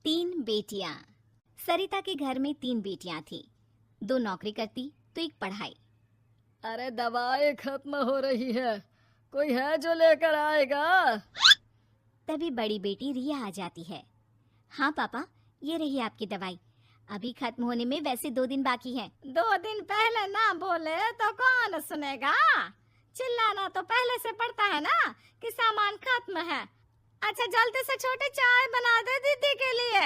तीन बेटियां। सरिता के घर में तीन बेटियां थी। दो नौकरी करती तो एक पढ़ाई। अरे दवाई खत्म हो रही है, कोई है जो लेकर आएगा? तभी बड़ी बेटी रिया आ जाती है। हाँ पापा, ये रही आपकी दवाई। अभी खत्म होने में वैसे 2 दिन बाकी है। 2 दिन पहले ना बोले तो कौन सुनेगा? चिल्लाना तो पहले से पड़ता है ना कि सामान खत्म है। अच्छा जल्दी से छोटी चाय बना दे दीदी के लिए।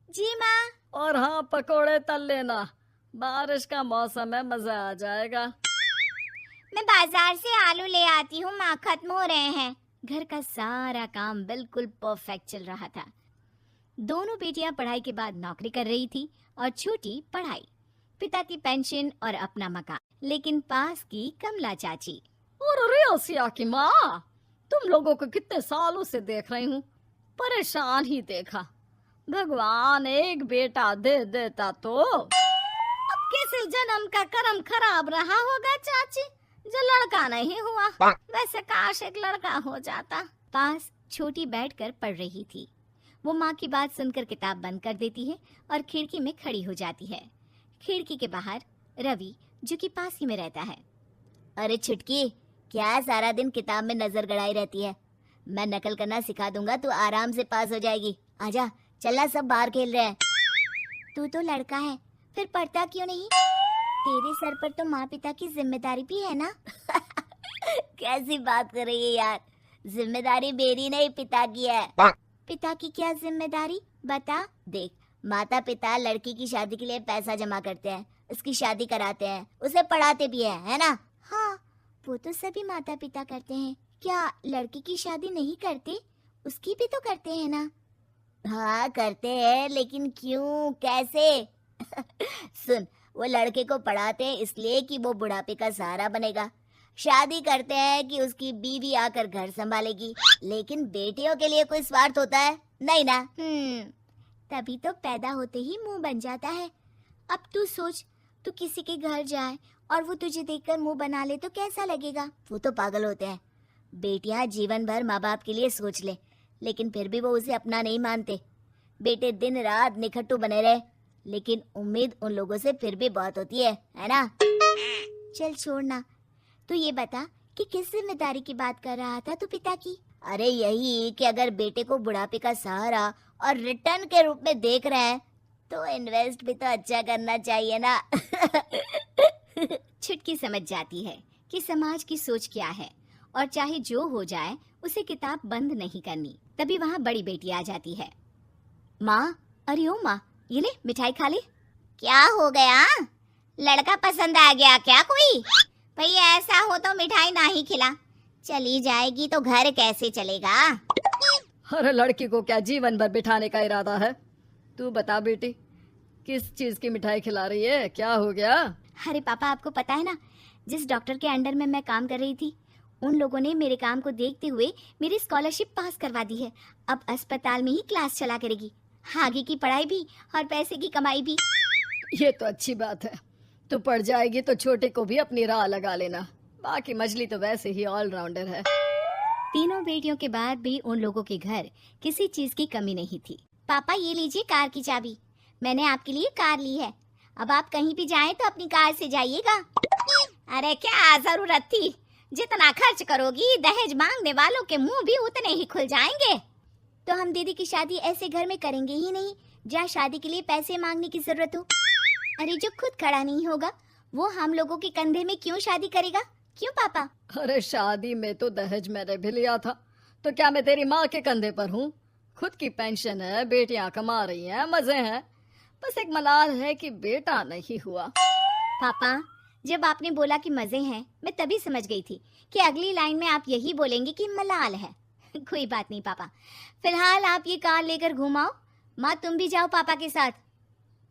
जी माँ। और हाँ, पकोड़े तल लेना, बारिश का मौसम है, मजा आ जाएगा। मैं बाजार से आलू ले आती हूँ माँ, खत्म हो रहे हैं। घर का सारा काम बिल्कुल परफेक्ट चल रहा था। दोनों बेटियां पढ़ाई के बाद नौकरी कर रही थी और छोटी पढ़ाई, पिता की पेंशन और अपना मकान। लेकिन पास की कमला चाची। और रेसिया की माँ, तुम लोगों को कितने सालों से देख रही हूँ, परेशान ही देखा। भगवान एक बेटा दे देता तो। अब किसी जन्म का कर्म खराब रहा होगा चाची, जो लड़का नहीं हुआ। वैसे काश एक लड़का हो जाता। पास छोटी बैठकर पढ़ रही थी। वो माँ की बात सुनकर किताब बंद कर देती है और खिड़की में खड़ी हो जाती है। खिड़की के बाहर रवि, जो कि पास ही में रहता है। अरे छुटकी, क्या सारा दिन किताब में नजर गड़ाई रहती है? मैं नकल करना सिखा दूंगा, तू आराम से पास हो जाएगी। आजा, चलना, सब बाहर खेल रहे हैं। तू तो लड़का है, फिर पढ़ता क्यों नहीं? तेरे सर पर तो माँ पिता की जिम्मेदारी भी है ना। कैसी बात कर रही है यार? जिम्मेदारी मेरी नहीं, पिता की है। पिता की क्या जिम्मेदारी, बता। देख, माता पिता लड़की की शादी के लिए पैसा जमा करते हैं, उसकी शादी कराते हैं, उसे पढ़ाते भी है ना? हाँ, वो तो सभी माता पिता करते हैं। क्या लड़की की शादी नहीं करते? उसकी भी तो करते हैं ना। हाँ करते हैं, लेकिन क्यों, कैसे? सुन, वो लड़के को पढ़ाते हैं इसलिए कि वो बुढ़ापे का सहारा बनेगा। शादी करते हैं कि उसकी बीवी आकर घर संभालेगी। लेकिन बेटियों के लिए कोई स्वार्थ होता है? नहीं ना। तभी तो पैदा होते ही मुंह बन जाता है। अब तू सोच, तू किसी के घर जाए और वो तुझे देखकर मुंह बना ले तो कैसा लगेगा? वो तो पागल होते हैं। बेटियां जीवन भर माँ बाप के लिए सोच ले, लेकिन फिर भी वो उसे अपना नहीं मानते। बेटे दिन रात निखट्टू बने रहे, लेकिन उम्मीद उन लोगों से फिर भी बहुत होती है ना? चल छोड़ना, तू ये बता कि किस जिम्मेदारी की बात कर रहा था तू पिता की? अरे यही कि अगर बेटे को बुढ़ापे का सहारा और रिटर्न के रूप में देख रहे हैं तो इन्वेस्ट भी तो अच्छा करना चाहिए ना। छुटकी समझ जाती है कि समाज की सोच क्या है और चाहे जो हो जाए उसे किताब बंद नहीं करनी। तभी वहाँ बड़ी बेटी आ जाती है। माँ, अरे ओ माँ, ये ले मिठाई खा ले। क्या हो गया? लड़का पसंद आ गया क्या कोई? भैया ऐसा हो तो मिठाई ना ही खिला, चली जाएगी तो घर कैसे चलेगा? अरे लड़की को क्या जीवन भर बिठाने का इरादा है? तू बता बेटी, किस चीज की मिठाई खिला रही है, क्या हो गया? अरे पापा, आपको पता है ना, जिस डॉक्टर के अंडर में मैं काम कर रही थी, उन लोगों ने मेरे काम को देखते हुए मेरी स्कॉलरशिप पास करवा दी है। अब अस्पताल में ही क्लास चला करेगी, आगे की पढ़ाई भी और पैसे की कमाई भी। ये तो अच्छी बात है। तू पढ़ जाएगी तो छोटे को भी अपनी राह लगा लेना। बाकी मछली तो वैसे ही ऑलराउंडर है। तीनों बेटियों के बाद भी उन लोगों के घर किसी चीज की कमी नहीं थी। पापा ये लीजिए कार की चाबी, मैंने आपके लिए कार ली है। अब आप कहीं भी जाएं तो अपनी कार से जाइएगा। अरे क्या जरूरत थी? जितना खर्च करोगी दहेज मांगने वालों के मुंह भी उतने ही खुल जाएंगे। तो हम दीदी की शादी ऐसे घर में करेंगे ही नहीं जहाँ शादी के लिए पैसे मांगने की जरूरत हो। अरे जो खुद खड़ा नहीं होगा वो हम लोगों के कंधे में क्यों शादी करेगा? क्यों पापा? अरे शादी में तो दहेज मैंने भी लिया था, तो क्या मैं तेरी माँ के कंधे पर हूँ? खुद की पेंशन है, बेटियां कमा रही हैं, मजे हैं। बस एक मलाल है कि बेटा नहीं हुआ। पापा, जब आपने बोला कि मजे हैं, मैं तभी समझ गई थी कि अगली लाइन में आप यही बोलेंगे कि मलाल है। कोई बात नहीं पापा, फिलहाल आप ये कार लेकर घुमाओ। माँ तुम भी जाओ पापा के साथ।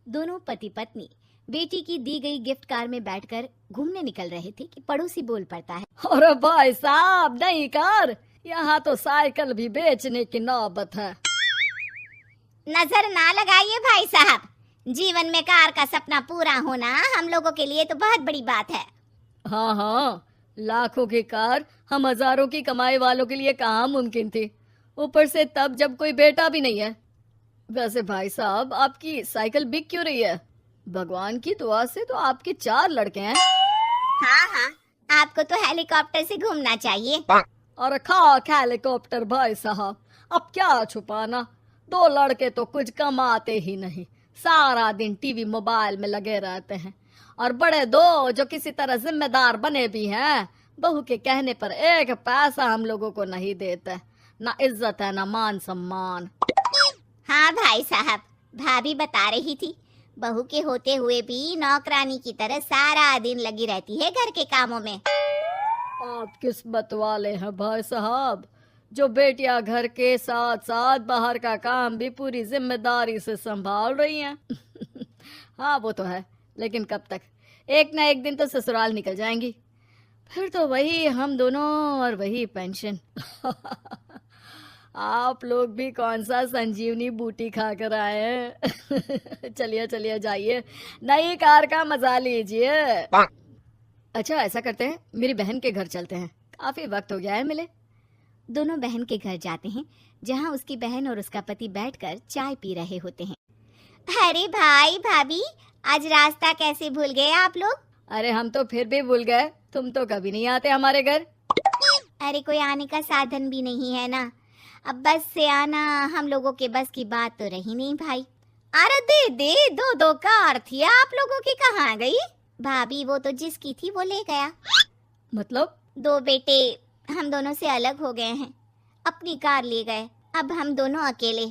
दोनों पति पत्नी बेटी की दी गई गिफ्ट कार में बैठकर घूमने निकल रहे थे कि पड़ोसी बोल पड़ता है। अरे भाई साहब, नहीं कार, यहाँ तो साइकिल भी बेचने की नौबत है। नजर ना लगाइए भाई साहब, जीवन में कार का सपना पूरा होना हम लोगों के लिए तो बहुत बड़ी बात है। हाँ हाँ, लाखों की कार हम हजारों की कमाई वालों के लिए कहाँ मुमकिन थी, ऊपर से तब जब कोई बेटा भी नहीं है। वैसे भाई साहब, आपकी साइकिल बिक क्यों रही है? भगवान की दुआ से तो आपके 4 लड़के हैं। हाँ हाँ, आपको तो हेलीकॉप्टर से घूमना चाहिए। और खाक हेलीकॉप्टर भाई साहब, अब क्या छुपाना, 2 लड़के तो कुछ कमाते ही नहीं, सारा दिन टीवी मोबाइल में लगे रहते हैं। और बड़े 2 जो किसी तरह जिम्मेदार बने भी हैं, बहू के कहने पर 1 पैसा हम लोगों को नहीं देते, ना इज्जत है ना मान सम्मान। हाँ भाई साहब, भाभी बता रही थी, बहू के होते हुए भी नौकरानी की तरह सारा दिन लगी रहती है घर के कामों में। आप किस्मत वाले हैं भाई साहब, जो बेटियां घर के साथ साथ बाहर का काम भी पूरी जिम्मेदारी से संभाल रही हैं। हाँ वो तो है, लेकिन कब तक? एक ना एक दिन तो ससुराल निकल जाएंगी, फिर तो वही हम दोनों और वही पेंशन। आप लोग भी कौन सा संजीवनी बूटी खा कर आए हैं। चलिए चलिए जाइए, नई कार का मजा लीजिए। अच्छा ऐसा करते हैं, मेरी बहन के घर चलते हैं, काफी वक्त हो गया है मिले। दोनों बहन के घर जाते हैं, जहाँ उसकी बहन और उसका पति बैठकर चाय पी रहे होते हैं। अरे भाई भाभी, आज रास्ता कैसे भूल गए आप लोग? अरे हम तो फिर भी भूल गए, तुम तो कभी नहीं आते हमारे घर। अरे कोई आने का साधन भी नहीं है ना, अब बस से आना हम लोगों के बस की बात तो रही नहीं भाई। अरे दे दे, 2 कार थी आप लोगों की, कहाँ गई? भाभी वो तो जिसकी थी वो ले गया। मतलब? 2 बेटे हम दोनों से अलग हो गए हैं, अपनी कार ले गए, अब हम दोनों अकेले,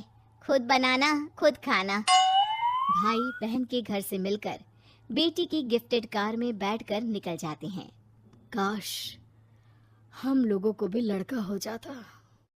खुद बनाना खुद खाना। भाई बहन के घर से मिलकर बेटी की गिफ्टेड कार में बैठकर निकल जाते हैं। काश हम लोगों को भी लड़का हो जाता।